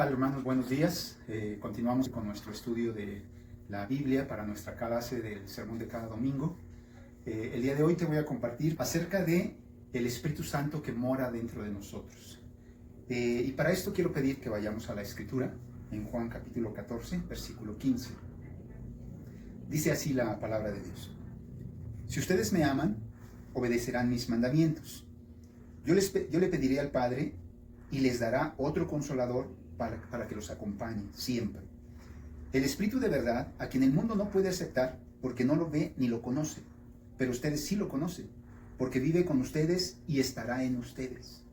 Hola hermanos, buenos días. Continuamos con nuestro estudio de la Biblia para nuestra clase del sermón de cada domingo. El día de hoy te voy a compartir acerca de el Espíritu Santo que mora dentro de nosotros. Y para esto quiero pedir que vayamos a la Escritura en Juan capítulo 14, versículo 15. Dice así la palabra de Dios: Si ustedes me aman, obedecerán mis mandamientos. Yo le pediré al Padre y les dará otro consolador para que los acompañe siempre. El Espíritu de verdad, a quien el mundo no puede aceptar porque no lo ve ni lo conoce, pero ustedes sí lo conocen, porque vive con ustedes y estará en ustedes.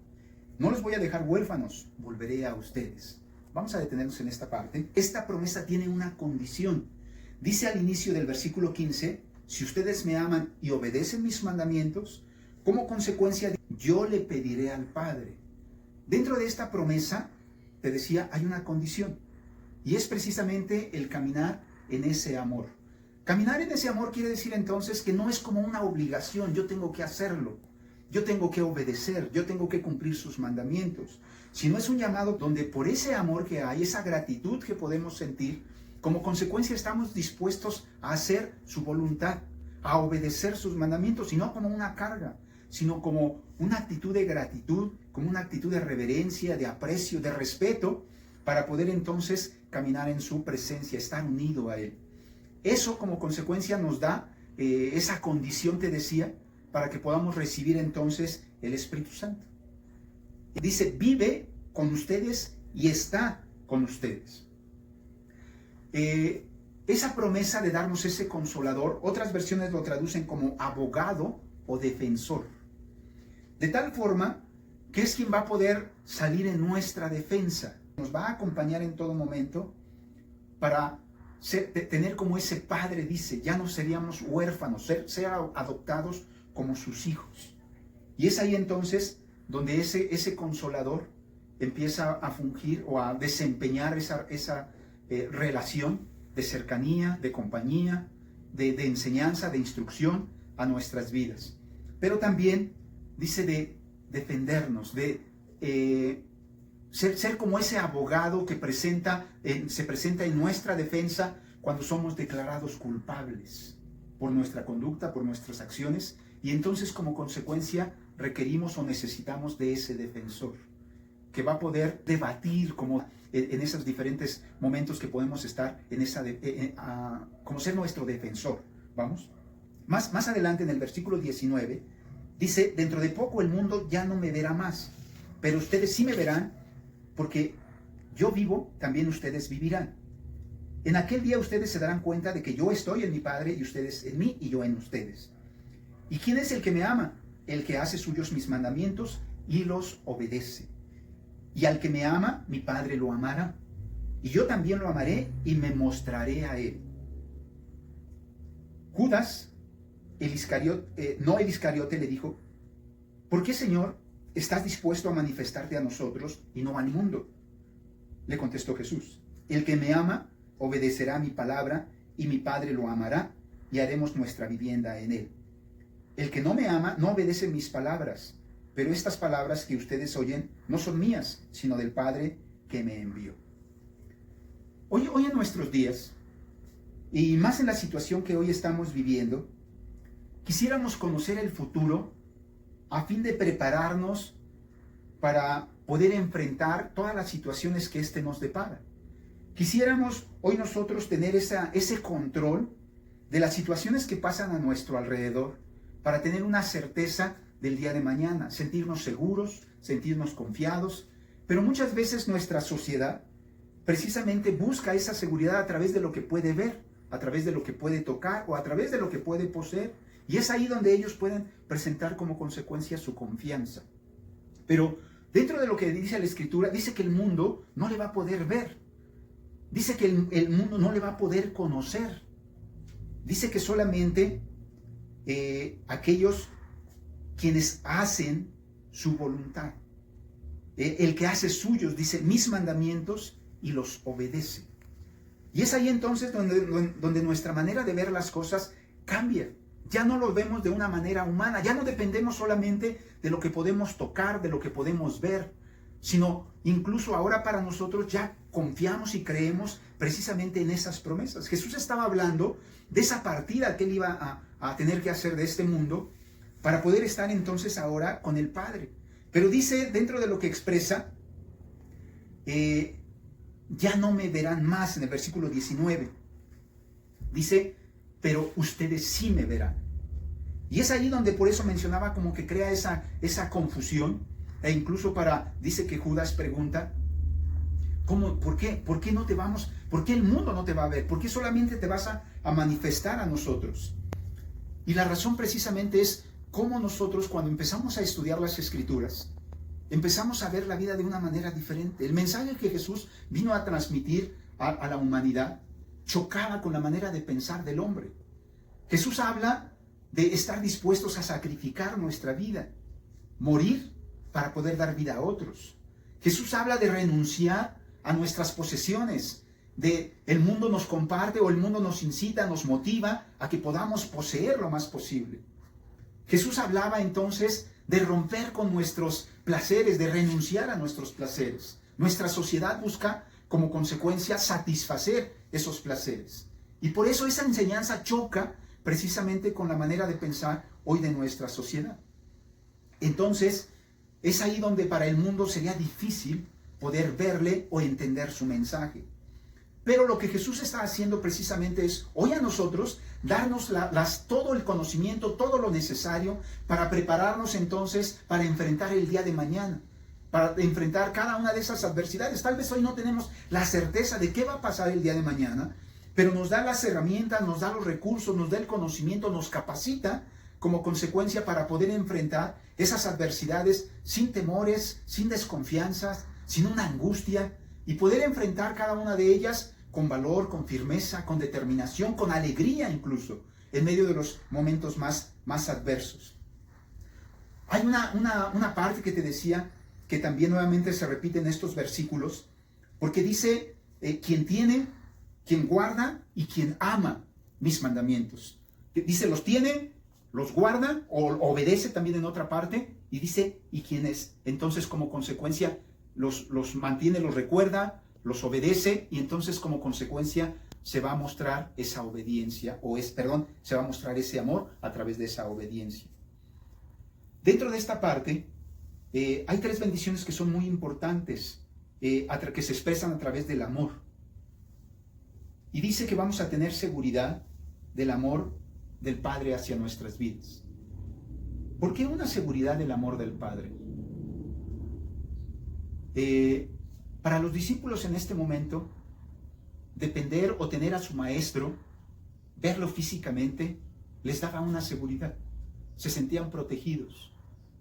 No los voy a dejar huérfanos, volveré a ustedes. Vamos a detenernos en esta parte. Esta promesa tiene una condición. Dice al inicio del versículo 15, si ustedes me aman y obedecen mis mandamientos, como consecuencia yo le pediré al Padre. Dentro de esta promesa, te decía, hay una condición, y es precisamente el caminar en ese amor. Caminar en ese amor quiere decir entonces que no es como una obligación, yo tengo que hacerlo, yo tengo que obedecer, yo tengo que cumplir sus mandamientos, sino es un llamado donde por ese amor que hay, esa gratitud que podemos sentir, como consecuencia estamos dispuestos a hacer su voluntad, a obedecer sus mandamientos, y no como una carga, sino como una actitud de gratitud, como una actitud de reverencia, de aprecio, de respeto, para poder entonces caminar en su presencia, estar unido a Él. Eso como consecuencia nos da esa condición, te decía, para que podamos recibir entonces el Espíritu Santo. Dice, vive con ustedes y está con ustedes. Esa promesa de darnos ese consolador, otras versiones lo traducen como abogado o defensor. De tal forma que es quien va a poder salir en nuestra defensa. Nos va a acompañar en todo momento para tener como ese padre, dice, ya no seríamos huérfanos, ser adoptados como sus hijos. Y es ahí entonces donde ese consolador empieza a fungir o a desempeñar esa relación de cercanía, de compañía, de enseñanza, de instrucción a nuestras vidas. Pero también dice de defendernos, de ser como ese abogado que se presenta en nuestra defensa cuando somos declarados culpables por nuestra conducta, por nuestras acciones, y entonces como consecuencia requerimos o necesitamos de ese defensor que va a poder debatir como en esos diferentes momentos que podemos estar como ser nuestro defensor. ¿Vamos? Más adelante en el versículo 19 dice, dentro de poco el mundo ya no me verá más, pero ustedes sí me verán, porque yo vivo, también ustedes vivirán. En aquel día ustedes se darán cuenta de que yo estoy en mi Padre y ustedes en mí y yo en ustedes. ¿Y quién es el que me ama? El que hace suyos mis mandamientos y los obedece. Y al que me ama, mi Padre lo amará, y yo también lo amaré y me mostraré a él. Judas, el Iscariote le dijo, ¿por qué, Señor, estás dispuesto a manifestarte a nosotros y no al mundo? Le contestó Jesús, el que me ama obedecerá mi palabra y mi Padre lo amará y haremos nuestra vivienda en él. El que no me ama no obedece mis palabras, pero estas palabras que ustedes oyen no son mías, sino del Padre que me envió. Hoy en nuestros días, y más en la situación que hoy estamos viviendo, quisiéramos conocer el futuro a fin de prepararnos para poder enfrentar todas las situaciones que éste nos depara. Quisiéramos hoy nosotros tener ese control de las situaciones que pasan a nuestro alrededor para tener una certeza del día de mañana, sentirnos seguros, sentirnos confiados, pero muchas veces nuestra sociedad precisamente busca esa seguridad a través de lo que puede ver, a través de lo que puede tocar o a través de lo que puede poseer. Y es ahí donde ellos pueden presentar como consecuencia su confianza. Pero dentro de lo que dice la Escritura, dice que el mundo no le va a poder ver. Dice que el mundo no le va a poder conocer. Dice que solamente aquellos quienes hacen su voluntad. El que hace suyos, dice, mis mandamientos y los obedece. Y es ahí entonces donde nuestra manera de ver las cosas cambia. Ya no lo vemos de una manera humana, ya no dependemos solamente de lo que podemos tocar, de lo que podemos ver, sino incluso ahora para nosotros ya confiamos y creemos precisamente en esas promesas. Jesús estaba hablando de esa partida que él iba a tener que hacer de este mundo para poder estar entonces ahora con el Padre. Pero dice, dentro de lo que expresa, ya no me verán más, en el versículo 19. Dice, pero ustedes sí me verán. Y es ahí donde por eso mencionaba como que crea esa confusión. E incluso dice que Judas pregunta, ¿por qué no te vamos? ¿Por qué el mundo no te va a ver? ¿Por qué solamente te vas a manifestar a nosotros? Y la razón precisamente es cómo nosotros, cuando empezamos a estudiar las Escrituras, empezamos a ver la vida de una manera diferente. El mensaje que Jesús vino a transmitir a la humanidad chocaba con la manera de pensar del hombre. Jesús habla de estar dispuestos a sacrificar nuestra vida, morir para poder dar vida a otros. Jesús habla de renunciar a nuestras posesiones, el mundo nos comparte o el mundo nos incita, nos motiva a que podamos poseer lo más posible. Jesús hablaba entonces de romper con nuestros placeres, de renunciar a nuestros placeres. Nuestra sociedad busca como consecuencia satisfacer esos placeres. Y por eso esa enseñanza choca precisamente con la manera de pensar hoy de nuestra sociedad. Entonces, es ahí donde para el mundo sería difícil poder verle o entender su mensaje. Pero lo que Jesús está haciendo precisamente es, hoy a nosotros, darnos todo el conocimiento, todo lo necesario para prepararnos entonces para enfrentar el día de mañana, para enfrentar cada una de esas adversidades. Tal vez hoy no tenemos la certeza de qué va a pasar el día de mañana, pero nos da las herramientas, nos da los recursos, nos da el conocimiento, nos capacita como consecuencia para poder enfrentar esas adversidades sin temores, sin desconfianzas, sin una angustia, y poder enfrentar cada una de ellas con valor, con firmeza, con determinación, con alegría incluso, en medio de los momentos más adversos. Hay una parte que te decía que también nuevamente se repite en estos versículos, porque dice, quien tiene, quien guarda y quien ama mis mandamientos. Dice, los tiene, los guarda, o obedece también en otra parte, y dice, y quien es. Entonces, como consecuencia, los mantiene, los recuerda, los obedece, y entonces como consecuencia se va a mostrar esa obediencia, se va a mostrar ese amor a través de esa obediencia. Dentro de esta parte, hay tres bendiciones que son muy importantes, que se expresan a través del amor. Y dice que vamos a tener seguridad del amor del Padre hacia nuestras vidas. ¿Por qué una seguridad del amor del Padre? Para los discípulos en este momento, depender o tener a su maestro, verlo físicamente, les daba una seguridad. Se sentían protegidos,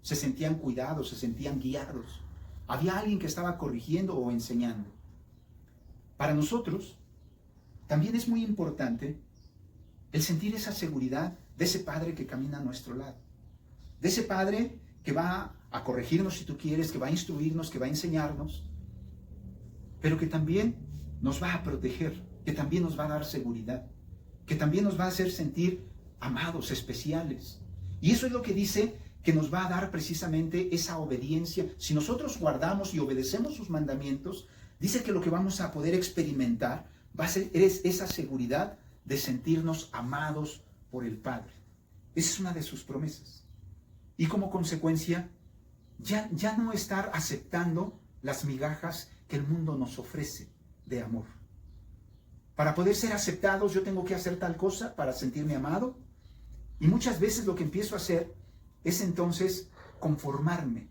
se sentían cuidados, se sentían guiados. Había alguien que estaba corrigiendo o enseñando. Para nosotros, también es muy importante el sentir esa seguridad de ese Padre que camina a nuestro lado. De ese Padre que va a corregirnos si tú quieres, que va a instruirnos, que va a enseñarnos, pero que también nos va a proteger, que también nos va a dar seguridad, que también nos va a hacer sentir amados, especiales. Y eso es lo que dice que nos va a dar precisamente esa obediencia. Si nosotros guardamos y obedecemos sus mandamientos, dice que lo que vamos a poder experimentar va a ser esa seguridad de sentirnos amados por el Padre. Esa es una de sus promesas. Y como consecuencia, ya no estar aceptando las migajas que el mundo nos ofrece de amor. Para poder ser aceptados, yo tengo que hacer tal cosa para sentirme amado. Y muchas veces lo que empiezo a hacer es entonces conformarme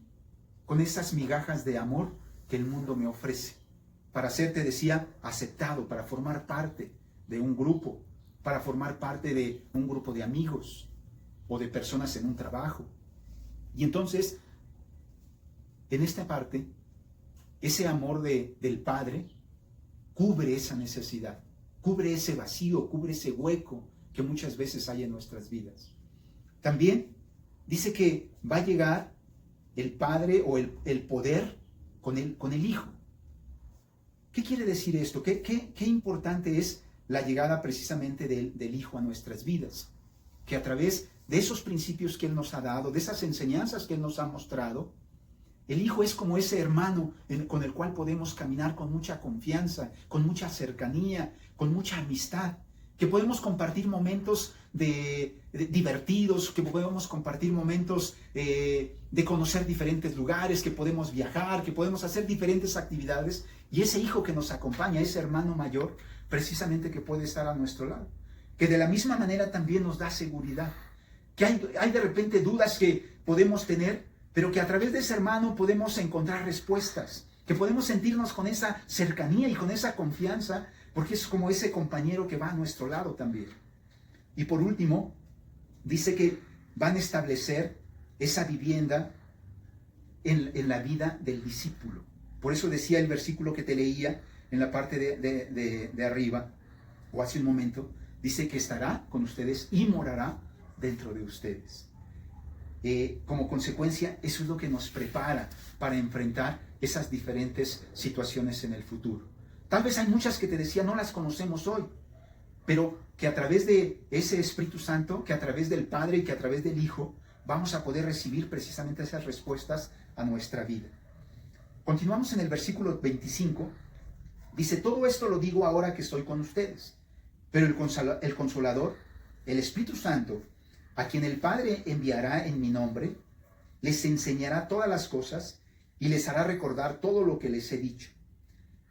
con esas migajas de amor que el mundo me ofrece. Para ser, te decía, aceptado, para formar parte de un grupo, para formar parte de un grupo de amigos o de personas en un trabajo. Y entonces, en esta parte, ese amor del Padre cubre esa necesidad, cubre ese vacío, cubre ese hueco que muchas veces hay en nuestras vidas. También dice que va a llegar el Padre o el poder con el Hijo. ¿Qué quiere decir esto? ¿Qué importante es la llegada precisamente del Hijo a nuestras vidas? Que a través de esos principios que Él nos ha dado, de esas enseñanzas que Él nos ha mostrado, El hijo es como ese hermano con el cual podemos caminar con mucha confianza, con mucha cercanía, con mucha amistad, que podemos compartir momentos divertidos, que podemos compartir momentos de conocer diferentes lugares, que podemos viajar, que podemos hacer diferentes actividades. Y ese hijo que nos acompaña, ese hermano mayor, precisamente que puede estar a nuestro lado, que de la misma manera también nos da seguridad, que hay de repente dudas que podemos tener, pero que a través de ese hermano podemos encontrar respuestas, que podemos sentirnos con esa cercanía y con esa confianza, porque es como ese compañero que va a nuestro lado también. Y por último, dice que van a establecer esa vivienda en la vida del discípulo. Por eso decía el versículo que te leía en la parte de arriba, o hace un momento, dice que estará con ustedes y morará dentro de ustedes. Como consecuencia, eso es lo que nos prepara para enfrentar esas diferentes situaciones en el futuro. Tal vez hay muchas que te decía, no las conocemos hoy, pero que a través de ese Espíritu Santo, que a través del Padre y que a través del Hijo, vamos a poder recibir precisamente esas respuestas a nuestra vida. Continuamos en el versículo 25. Dice, todo esto lo digo ahora que estoy con ustedes, pero el Consolador, el Espíritu Santo, a quien el Padre enviará en mi nombre, les enseñará todas las cosas y les hará recordar todo lo que les he dicho.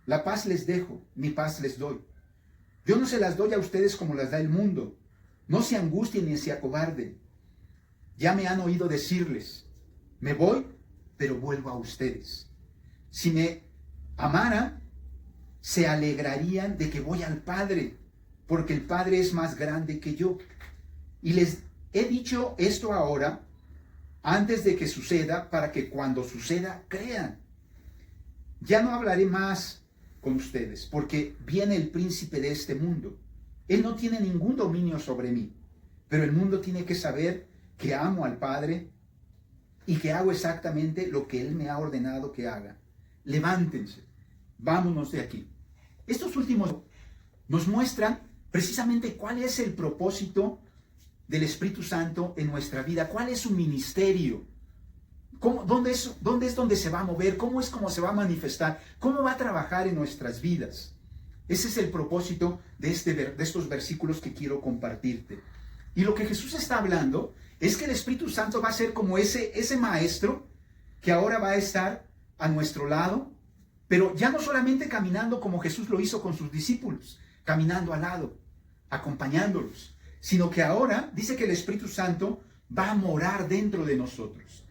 La paz les dejo, mi paz les doy. Yo no se las doy a ustedes como las da el mundo. No se angustien ni se acobarden. Ya me han oído decirles, me voy, pero vuelvo a ustedes. Si me amaran, se alegrarían de que voy al Padre, porque el Padre es más grande que yo. Y les he dicho esto ahora, antes de que suceda, para que cuando suceda, crean. Ya no hablaré más con ustedes, porque viene el príncipe de este mundo. Él no tiene ningún dominio sobre mí, pero el mundo tiene que saber que amo al Padre y que hago exactamente lo que Él me ha ordenado que haga. Levántense, vámonos de aquí. Estos últimos nos muestran precisamente cuál es el propósito del Espíritu Santo en nuestra vida, cuál es su ministerio, dónde es donde se va a mover, cómo se va a manifestar, cómo va a trabajar en nuestras vidas. Ese es el propósito de estos versículos que quiero compartirte. Y lo que Jesús está hablando es que el Espíritu Santo va a ser como ese maestro que ahora va a estar a nuestro lado, pero ya no solamente caminando como Jesús lo hizo con sus discípulos, caminando al lado, acompañándolos, sino que ahora dice que el Espíritu Santo va a morar dentro de nosotros.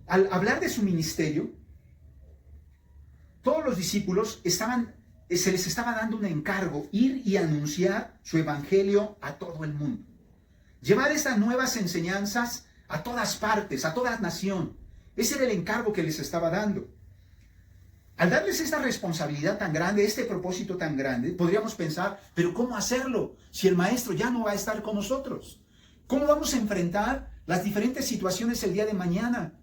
Al hablar de su ministerio, todos los discípulos se les estaba dando un encargo, ir y anunciar su evangelio a todo el mundo. Llevar esas nuevas enseñanzas a todas partes, a toda nación. Ese era el encargo que les estaba dando. Al darles esta responsabilidad tan grande, este propósito tan grande, podríamos pensar, pero ¿cómo hacerlo si el maestro ya no va a estar con nosotros? ¿Cómo vamos a enfrentar las diferentes situaciones el día de mañana?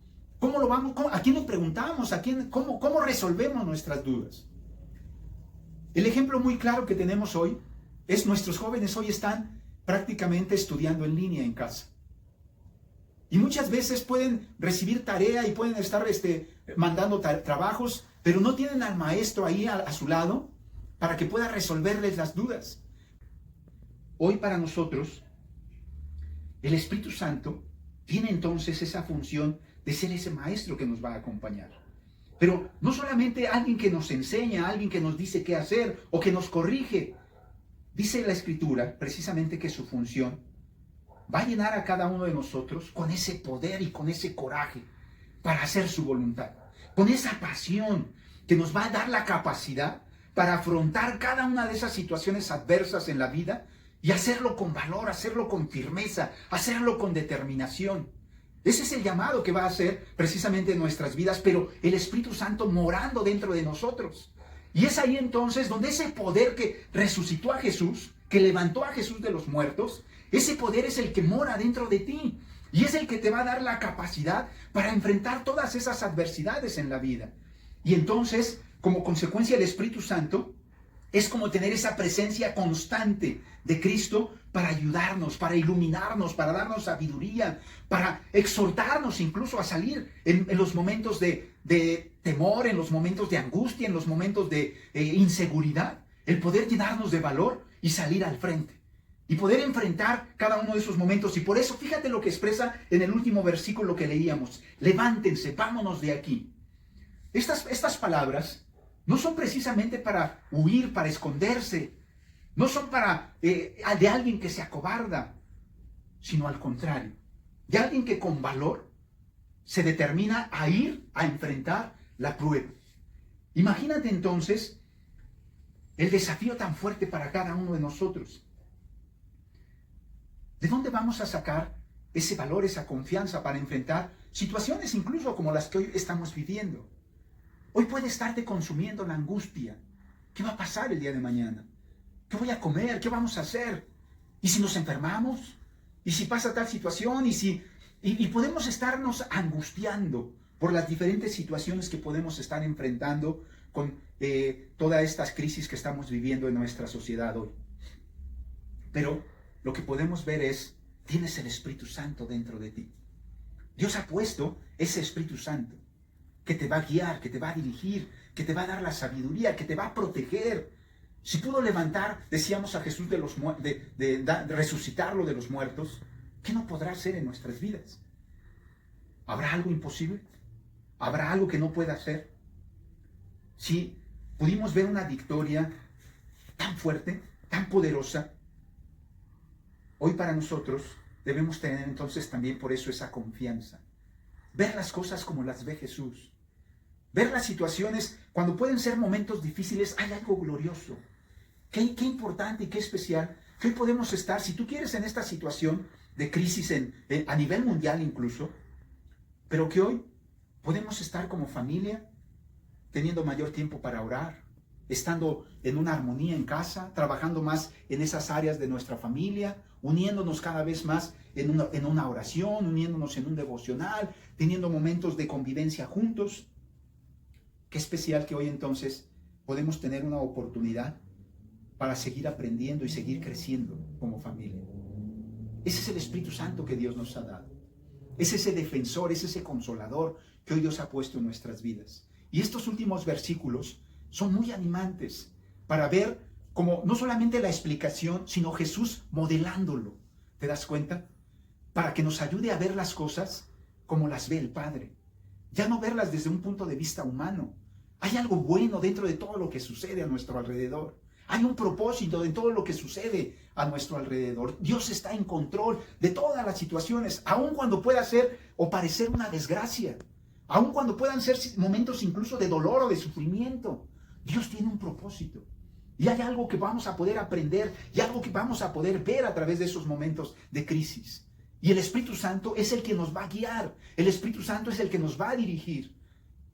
¿A quién le preguntamos? ¿Cómo resolvemos nuestras dudas? El ejemplo muy claro que tenemos hoy es nuestros jóvenes hoy están prácticamente estudiando en línea en casa. Y muchas veces pueden recibir tarea y pueden estar mandando trabajos, pero no tienen al maestro ahí a su lado para que pueda resolverles las dudas. Hoy para nosotros, el Espíritu Santo tiene entonces esa función de ser ese maestro que nos va a acompañar. Pero no solamente alguien que nos enseña, alguien que nos dice qué hacer o que nos corrige. Dice la Escritura precisamente que su función va a llenar a cada uno de nosotros con ese poder y con ese coraje para hacer su voluntad, con esa pasión que nos va a dar la capacidad para afrontar cada una de esas situaciones adversas en la vida y hacerlo con valor, hacerlo con firmeza, hacerlo con determinación. Ese es el llamado que va a hacer precisamente en nuestras vidas, pero el Espíritu Santo morando dentro de nosotros. Y es ahí entonces donde ese poder que resucitó a Jesús, que levantó a Jesús de los muertos, ese poder es el que mora dentro de ti. Y es el que te va a dar la capacidad para enfrentar todas esas adversidades en la vida. Y entonces, como consecuencia, el Espíritu Santo Es como tener esa presencia constante de Cristo para ayudarnos, para iluminarnos, para darnos sabiduría, para exhortarnos incluso a salir en los momentos de temor, en los momentos de angustia, en los momentos de inseguridad. El poder llenarnos de valor y salir al frente. Y poder enfrentar cada uno de esos momentos. Y por eso, fíjate lo que expresa en el último versículo que leíamos. Levántense, vámonos de aquí. Estas palabras no son precisamente para huir, para esconderse. No son para de alguien que se acobarda, sino al contrario. De alguien que con valor se determina a ir a enfrentar la prueba. Imagínate entonces el desafío tan fuerte para cada uno de nosotros. ¿De dónde vamos a sacar ese valor, esa confianza para enfrentar situaciones incluso como las que hoy estamos viviendo? Hoy puede estarte consumiendo la angustia. ¿Qué va a pasar el día de mañana? ¿Qué voy a comer? ¿Qué vamos a hacer? ¿Y si nos enfermamos? ¿Y si pasa tal situación? Y podemos estarnos angustiando por las diferentes situaciones que podemos estar enfrentando con todas estas crisis que estamos viviendo en nuestra sociedad hoy. Pero lo que podemos ver es, tienes el Espíritu Santo dentro de ti. Dios ha puesto ese Espíritu Santo que te va a guiar, que te va a dirigir, que te va a dar la sabiduría, que te va a proteger. Si pudo levantar, decíamos, a Jesús de resucitarlo de los muertos, ¿qué no podrá hacer en nuestras vidas? ¿Habrá algo imposible? ¿Habrá algo que no pueda hacer? Si pudimos ver una victoria tan fuerte, tan poderosa, hoy para nosotros debemos tener entonces también por eso esa confianza. Ver las cosas como las ve Jesús. Ver las situaciones, cuando pueden ser momentos difíciles, hay algo glorioso. Qué importante y qué especial que hoy podemos estar, si tú quieres, en esta situación de crisis a nivel mundial incluso, pero que hoy podemos estar como familia, teniendo mayor tiempo para orar, estando en una armonía en casa, trabajando más en esas áreas de nuestra familia, uniéndonos cada vez más en una oración, uniéndonos en un devocional, teniendo momentos de convivencia juntos. Qué especial que hoy entonces podemos tener una oportunidad para seguir aprendiendo y seguir creciendo como familia. Ese es el Espíritu Santo que Dios nos ha dado. Es ese defensor, es ese consolador que hoy Dios ha puesto en nuestras vidas. Y estos últimos versículos son muy animantes para ver como no solamente la explicación, sino Jesús modelándolo. ¿Te das cuenta? Para que nos ayude a ver las cosas como las ve el Padre. Ya no verlas desde un punto de vista humano. Hay algo bueno dentro de todo lo que sucede a nuestro alrededor. Hay un propósito en todo lo que sucede a nuestro alrededor. Dios está en control de todas las situaciones, aun cuando pueda ser o parecer una desgracia, aun cuando puedan ser momentos incluso de dolor o de sufrimiento. Dios tiene un propósito. Y hay algo que vamos a poder aprender y algo que vamos a poder ver a través de esos momentos de crisis. Y el Espíritu Santo es el que nos va a guiar. El Espíritu Santo es el que nos va a dirigir.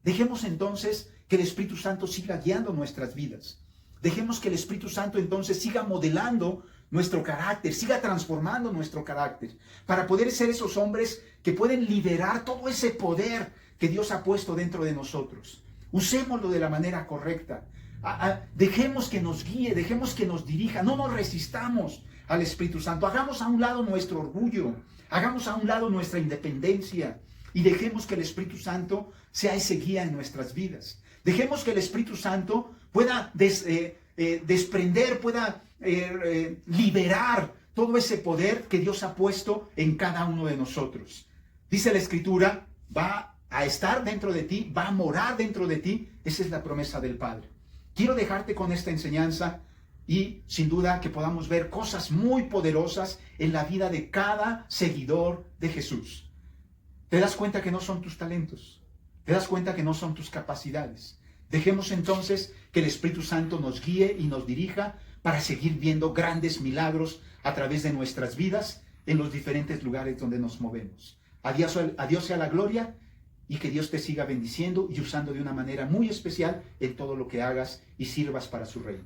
Dejemos entonces que el Espíritu Santo siga guiando nuestras vidas. Dejemos que el Espíritu Santo entonces siga modelando nuestro carácter, siga transformando nuestro carácter, para poder ser esos hombres que pueden liberar todo ese poder que Dios ha puesto dentro de nosotros. Usémoslo de la manera correcta. Dejemos que nos guíe, dejemos que nos dirija. No nos resistamos al Espíritu Santo. Hagamos a un lado nuestro orgullo, hagamos a un lado nuestra independencia y dejemos que el Espíritu Santo sea ese guía en nuestras vidas. Dejemos que el Espíritu Santo pueda desprender, pueda liberar todo ese poder que Dios ha puesto en cada uno de nosotros. Dice la Escritura, va a estar dentro de ti, va a morar dentro de ti. Esa es la promesa del Padre. Quiero dejarte con esta enseñanza y sin duda que podamos ver cosas muy poderosas en la vida de cada seguidor de Jesús. ¿Te das cuenta que no son tus talentos? ¿Te das cuenta que no son tus capacidades? Dejemos entonces que el Espíritu Santo nos guíe y nos dirija para seguir viendo grandes milagros a través de nuestras vidas en los diferentes lugares donde nos movemos. A Dios sea la gloria y que Dios te siga bendiciendo y usando de una manera muy especial en todo lo que hagas y sirvas para su reino.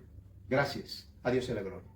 Gracias. A Dios sea la gloria.